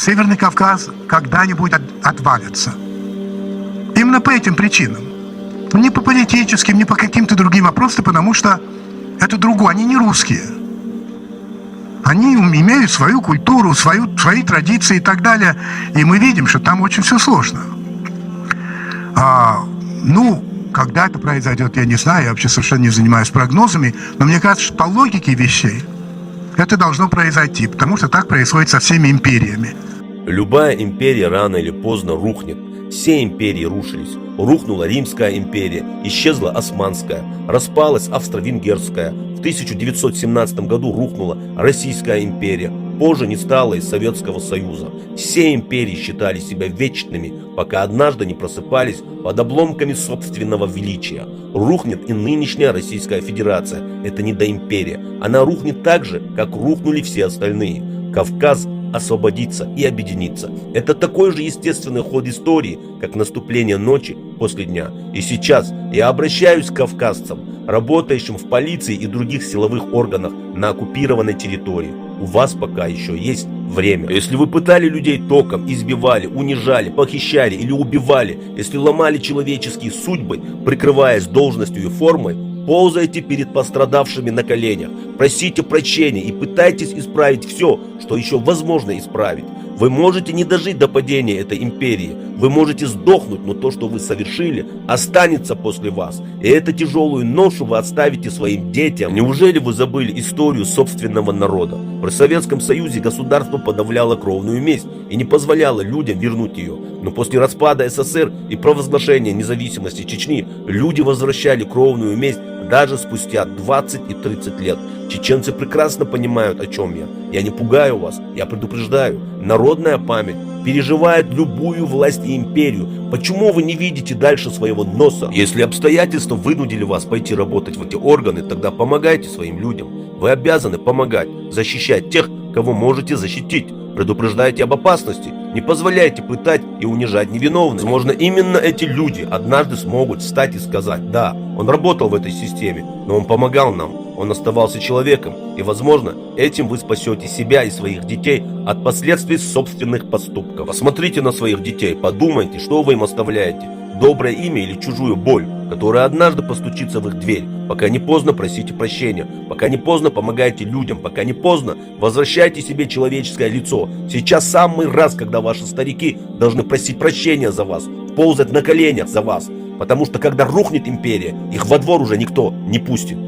Северный Кавказ когда-нибудь отвалится. Именно по этим причинам. Не по политическим, не по каким-то другим, а просто потому, что это другое. Они не русские. Они имеют свою культуру, свои традиции и так далее. И мы видим, что там очень все сложно. Когда это произойдет, я не знаю. Я вообще совершенно не занимаюсь прогнозами. Но мне кажется, что по логике вещей это должно произойти. Потому что так происходит со всеми империями. Любая империя рано или поздно рухнет. Все империи рушились. Рухнула Римская империя, исчезла Османская, распалась Австро-Венгерская. В 1917 году рухнула Российская империя. Позже не стало и Советского Союза. Все империи считали себя вечными, пока однажды не просыпались под обломками собственного величия. Рухнет и нынешняя Российская Федерация. Это не доимперия. Она рухнет так же, как рухнули все остальные. Кавказ освободиться и объединиться. Это такой же естественный ход истории, как наступление ночи после дня. И сейчас я обращаюсь к кавказцам, работающим в полиции и других силовых органах на оккупированной территории. У вас пока еще есть время. Если вы пытали людей током, избивали, унижали, похищали или убивали, если ломали человеческие судьбы, прикрываясь должностью и формой, ползайте перед пострадавшими на коленях, просите прощения и пытайтесь исправить все, что еще возможно исправить. Вы можете не дожить до падения этой империи, вы можете сдохнуть, но то, что вы совершили, останется после вас. И эту тяжелую ношу вы оставите своим детям. Неужели вы забыли историю собственного народа? При Советском Союзе государство подавляло кровную месть и не позволяло людям вернуть ее. Но после распада СССР и провозглашения независимости Чечни люди возвращали кровную месть даже спустя 20 и 30 лет. Чеченцы прекрасно понимают, о чем я. Я не пугаю вас, я предупреждаю. Народная память переживает любую власть и империю. Почему вы не видите дальше своего носа? Если обстоятельства вынудили вас пойти работать в эти органы, тогда помогайте своим людям. Вы обязаны помогать, защищать тех, кого можете защитить. Предупреждайте об опасности, не позволяйте пытать и унижать невиновных. Возможно, именно эти люди однажды смогут встать и сказать: да, он работал в этой системе, но он помогал нам, он оставался человеком, и, возможно, этим вы спасете себя и своих детей от последствий собственных поступков. Посмотрите на своих детей, подумайте, что вы им оставляете: доброе имя или чужую боль, которая однажды постучится в их дверь. Пока не поздно, просите прощения. Пока не поздно, помогайте людям. Пока не поздно, возвращайте себе человеческое лицо. Сейчас самый раз, когда ваши старики должны просить прощения за вас, ползать на коленях за вас. Потому что когда рухнет империя, их во двор уже никто не пустит.